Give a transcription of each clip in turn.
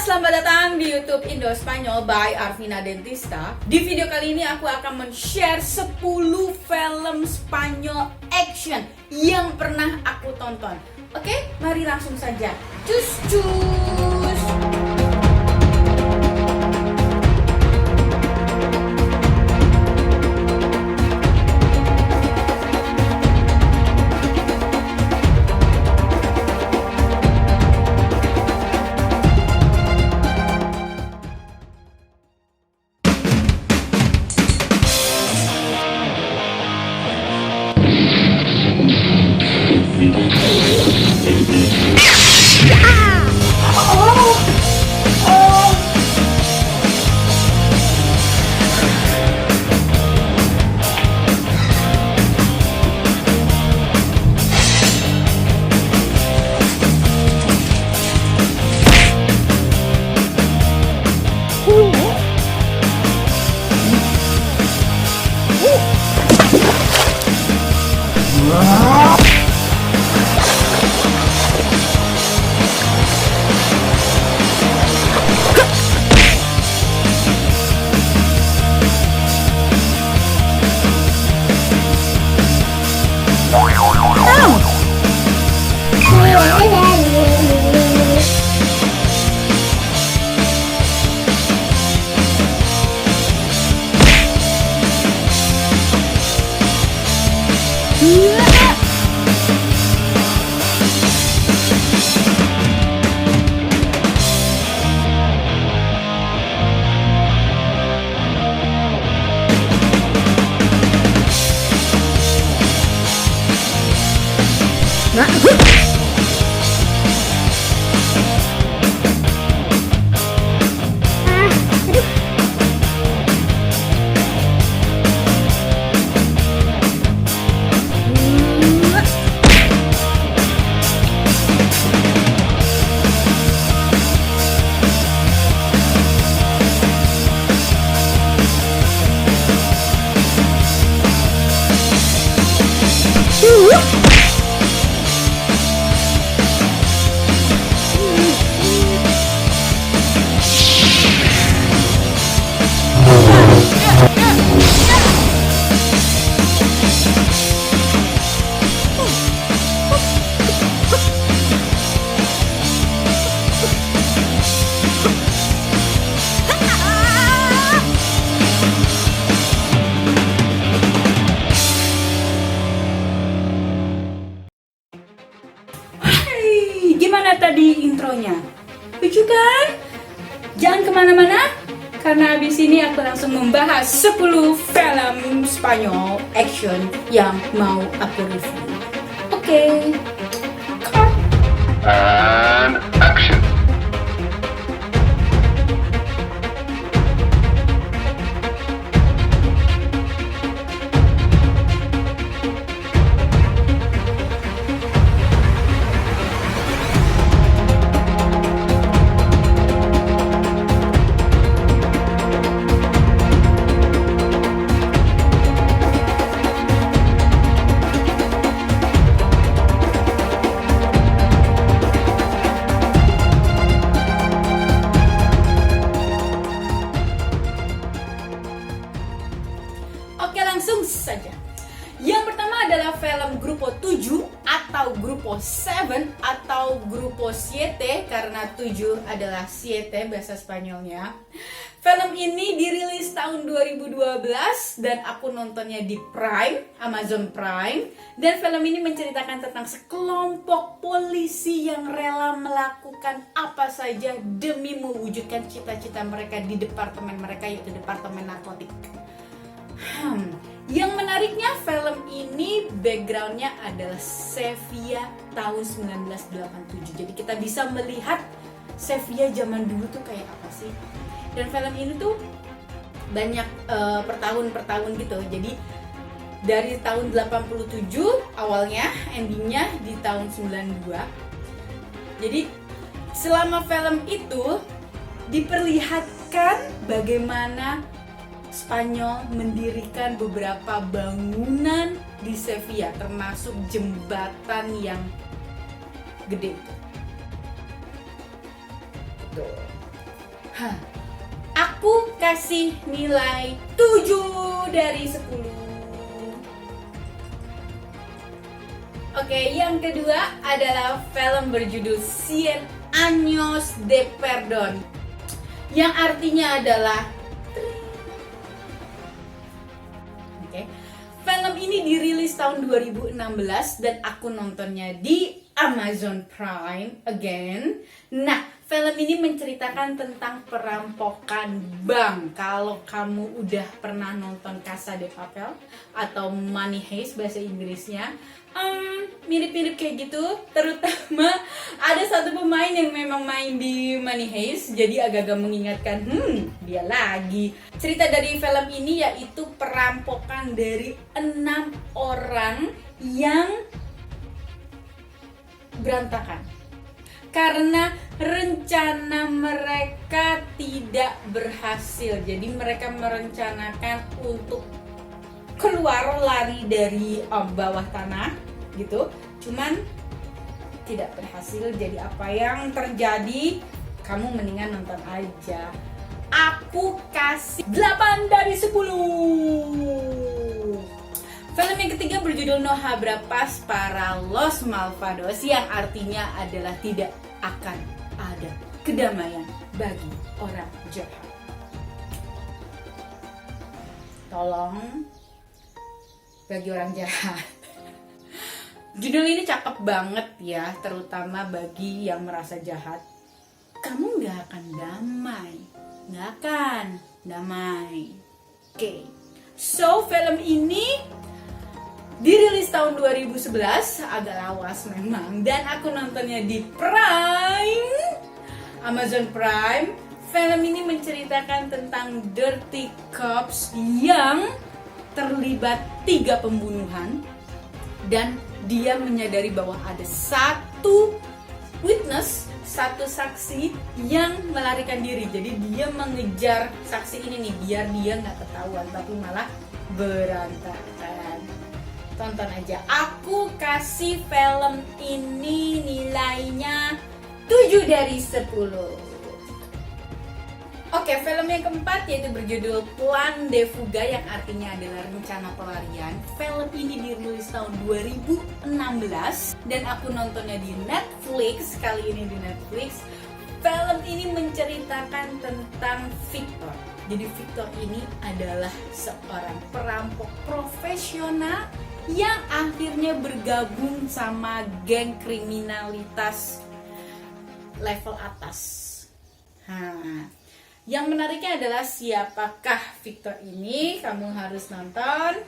selamat datang di YouTube Indo Spanyol by Arvina Dentista. Di video kali ini aku akan men-share 10 film Spanyol action yang pernah aku tonton. Oke, mari langsung saja. Cus cus. Gimana tadi intronya? Lucu kan? Jangan kemana-mana, karena abis ini aku langsung membahas 10 film Spanyol action yang mau aku review. Oke. Cut. And action. Oke, langsung saja. Yang pertama adalah film Grupo 7 atau Grupo 7 atau Grupo 7 karena 7 adalah 7 bahasa Spanyolnya. Film ini dirilis tahun 2012 dan aku nontonnya di Prime, Amazon Prime. Dan film ini menceritakan tentang sekelompok polisi yang rela melakukan apa saja demi mewujudkan cita-cita mereka di departemen mereka, yaitu Departemen Narkotik. Yang menariknya film ini backgroundnya adalah Sevilla tahun 1987. Jadi kita bisa melihat Sevilla zaman dulu tuh kayak apa sih. Dan film ini tuh banyak per tahun gitu. Jadi dari tahun 87 awalnya, endingnya di tahun 92. Jadi selama film itu diperlihatkan bagaimana Spanyol mendirikan beberapa bangunan di Sevilla, termasuk jembatan yang gede. Tuh. Hah, aku kasih nilai 7 dari 10. Oke, yang kedua adalah film berjudul Cien Años de Perdón, yang artinya adalah film ini dirilis tahun 2016 dan aku nontonnya di Amazon Prime again. Nah, film ini menceritakan tentang perampokan bank. Kalau kamu udah pernah nonton Casa de Papel atau Money Heist bahasa Inggrisnya, mirip-mirip kayak gitu. Terutama ada satu pemain yang memang main di Money Heist, jadi agak-agak mengingatkan, dia lagi. Cerita dari film ini yaitu perampokan dari 6 orang yang berantakan karena rencana mereka tidak berhasil. Jadi mereka merencanakan untuk keluar, lari dari bawah tanah gitu, cuman tidak berhasil. Jadi apa yang terjadi, kamu mendingan nonton aja. Aku kasih 8 dari 10. Film yang ketiga berjudul No Habrá Paz para los Malvados, yang artinya adalah tidak akan ada kedamaian bagi orang jahat. Tolong, bagi orang jahat. Judul ini cakep banget ya, terutama bagi yang merasa jahat. Kamu gak akan damai. Oke. So, film ini dirilis tahun 2011, agak lawas memang, dan aku nontonnya di Prime, Amazon Prime. Film ini menceritakan tentang dirty cops yang terlibat 3 pembunuhan, dan dia menyadari bahwa ada satu witness, satu saksi yang melarikan diri. Jadi dia mengejar saksi ini nih biar dia nggak ketahuan, tapi malah berantakan. Tonton aja. Aku kasih film ini nilainya 7 dari 10. Oke, film yang keempat yaitu berjudul Plan de Fuga, yang artinya adalah rencana pelarian. Film ini dirilis tahun 2016 dan aku nontonnya di Netflix. Kali ini di Netflix. Film ini menceritakan tentang Victor. Jadi Victor ini adalah seorang perampok profesional yang akhirnya bergabung sama geng kriminalitas level atas. Yang menariknya adalah siapakah Victor ini? Kamu harus nonton.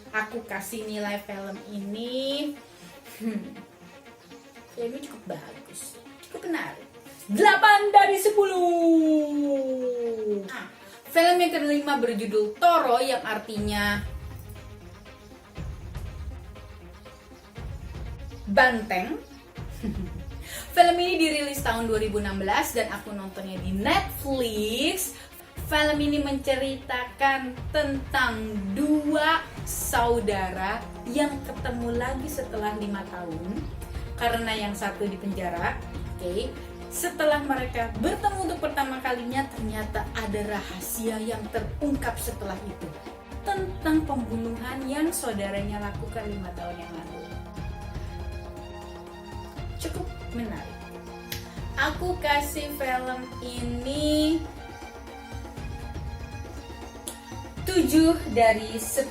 Aku kasih nilai film ini filmnya cukup bagus, cukup menarik, 8 dari 10. Film yang kelima berjudul Toro, yang artinya banteng. Film ini dirilis tahun 2016 dan aku nontonnya di Netflix. Film ini menceritakan tentang 2 saudara yang ketemu lagi setelah 5 tahun karena yang satu di penjara. Setelah mereka bertemu untuk pertama kalinya, ternyata ada rahasia yang terungkap setelah itu tentang pembunuhan yang saudaranya lakukan 5 tahun yang lalu. Cukup menarik. Aku kasih film ini 7 dari 10.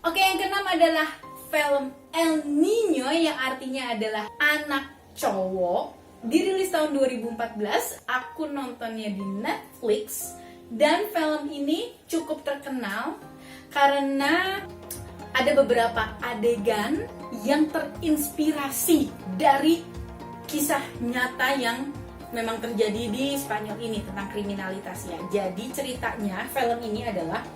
Oke, yang keenam adalah film El Niño, yang artinya adalah anak cowok. Dirilis tahun 2014, aku nontonnya di Netflix. Dan film ini cukup terkenal karena ada beberapa adegan yang terinspirasi dari kisah nyata yang memang terjadi di Spanyol ini tentang kriminalitas ya. Jadi ceritanya film ini adalah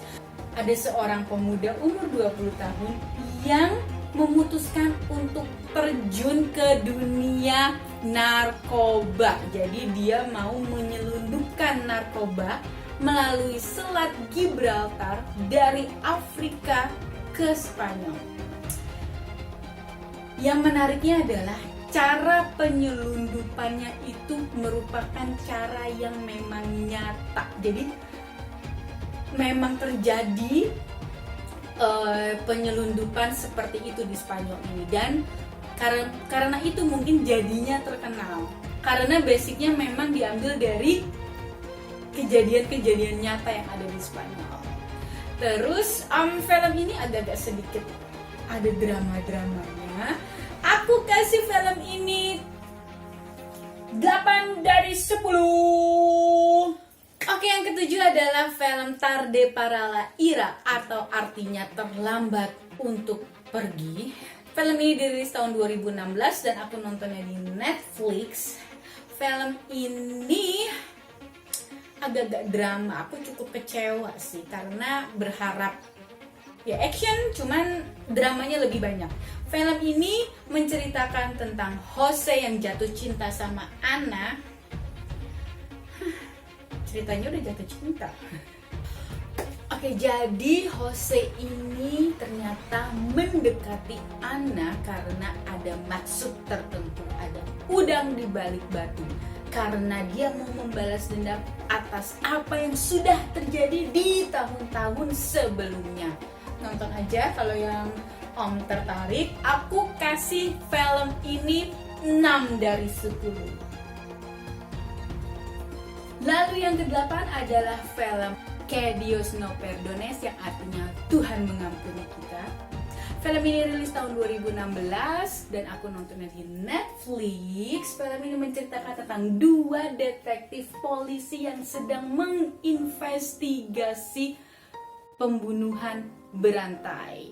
ada seorang pemuda umur 20 tahun yang memutuskan untuk terjun ke dunia narkoba. Jadi dia mau menyelundupkan narkoba melalui Selat Gibraltar dari Afrika ke Spanyol. Yang menariknya adalah cara penyelundupannya itu merupakan cara yang memang nyata. Jadi memang terjadi penyelundupan seperti itu di Spanyol ini, dan karena itu mungkin jadinya terkenal karena basicnya memang diambil dari kejadian-kejadian nyata yang ada di Spanyol. Terus film ini agak-agak sedikit ada drama-dramanya. Aku kasih film ini 8 dari 10. Oke, yang ketujuh adalah film Tarde para la Ira, atau artinya terlambat untuk pergi. Film ini dirilis tahun 2016 dan aku nontonnya di Netflix. Film ini agak-agak drama. Aku cukup kecewa sih karena berharap ya action, cuman dramanya lebih banyak. Film ini menceritakan tentang Jose yang jatuh cinta sama Ana. Ceritanya udah jatuh cinta. Oke, jadi Jose ini ternyata mendekati Ana karena ada maksud tertentu, ada udang di balik batu. Karena dia mau membalas dendam atas apa yang sudah terjadi di tahun-tahun sebelumnya. Nonton aja kalau yang Om tertarik. Aku kasih film ini 6 dari 10. Lalu yang ke-8 adalah film Que Dios no perdones, yang artinya Tuhan mengampuni kita. Film ini rilis tahun 2016 dan aku nontonnya di Netflix. Film ini menceritakan tentang 2 detektif polisi yang sedang menginvestigasi pembunuhan berantai.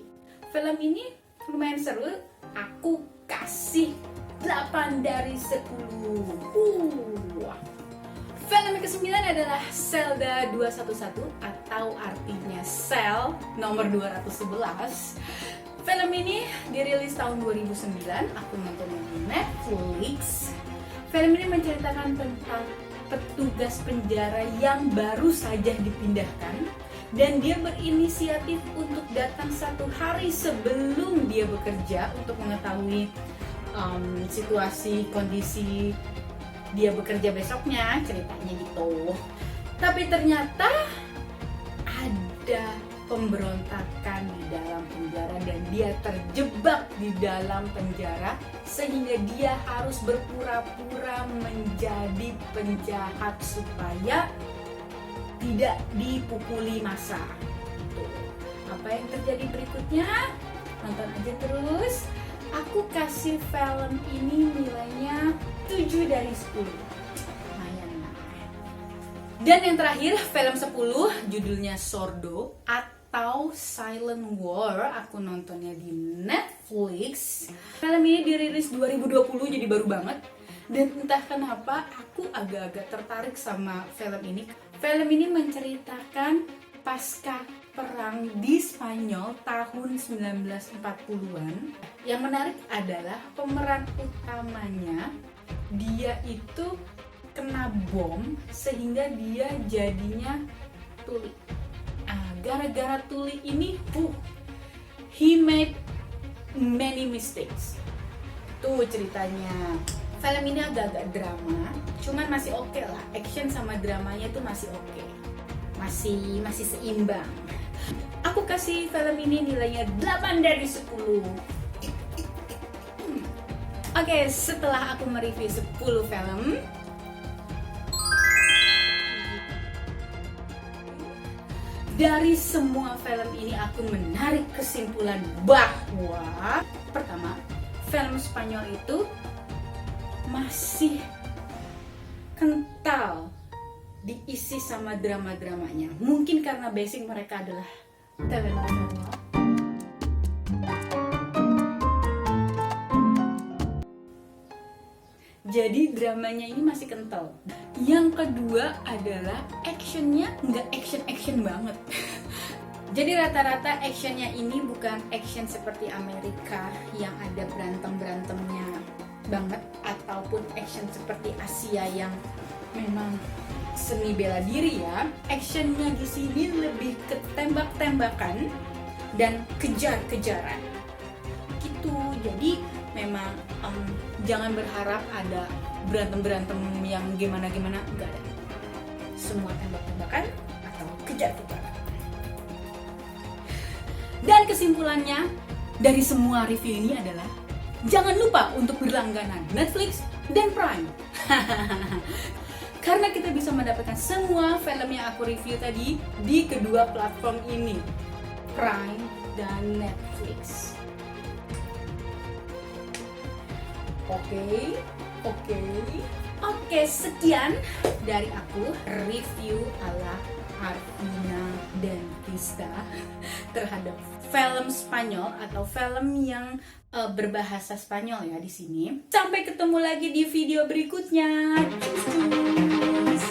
Film ini lumayan seru. Aku kasih 8 dari 10. Film yang ke-9 adalah Zelda 211, atau artinya Cell nomor 211. Film ini dirilis tahun 2009, aku nontonnya di Netflix. Film ini menceritakan tentang petugas penjara yang baru saja dipindahkan dan dia berinisiatif untuk datang 1 hari sebelum dia bekerja untuk mengetahui situasi, kondisi dia bekerja besoknya, ceritanya gitu. Tapi ternyata ada pemberontakan di dalam penjara dan dia terjebak di dalam penjara sehingga dia harus berpura-pura menjadi penjahat supaya tidak dipukuli massa. Apa yang terjadi berikutnya? Nonton aja terus. Aku kasih film ini nilainya 7 dari 10. Lumayan lah. Dan yang terakhir, film 10, judulnya Sordo atau Silent War. Aku nontonnya di Netflix. Film ini dirilis 2020, jadi baru banget. Dan entah kenapa aku agak-agag tertarik sama film ini. Film ini menceritakan pasca perang di Spanyol tahun 1940-an. Yang menarik adalah pemeran utamanya, dia itu kena bom sehingga dia jadinya tuli. Gara-gara tuli ini, he made many mistakes. Tuh ceritanya. Film ini agak-agak drama, cuman masih oke lah. Action sama dramanya tuh masih oke. Masih seimbang. Aku kasih film ini nilainya 8 dari 10. Oke, setelah aku mereview 10 film, dari semua film ini aku menarik kesimpulan bahwa pertama, film Spanyol itu masih kental diisi sama drama-dramanya. Mungkin karena basic mereka adalah telenovela. Jadi dramanya ini masih kental. Yang kedua adalah actionnya nggak action banget. Jadi rata-rata actionnya ini bukan action seperti Amerika yang ada berantem-berantemnya banget, ataupun action seperti Asia yang memang seni bela diri ya. Actionnya di sini lebih ke tembak-tembakan dan kejar-kejaran gitu. Jadi memang jangan berharap ada berantem yang gimana, enggak ada. Semua tembak-tembakan atau kejar-kejaran. Dan kesimpulannya dari semua review ini adalah jangan lupa untuk berlangganan Netflix dan Prime. Karena kita bisa mendapatkan semua film yang aku review tadi di kedua platform ini, Prime dan Netflix. Oke, sekian dari aku review ala Arvina dan Krista terhadap film Spanyol atau film yang berbahasa Spanyol ya di sini. Sampai ketemu lagi di video berikutnya. Cus.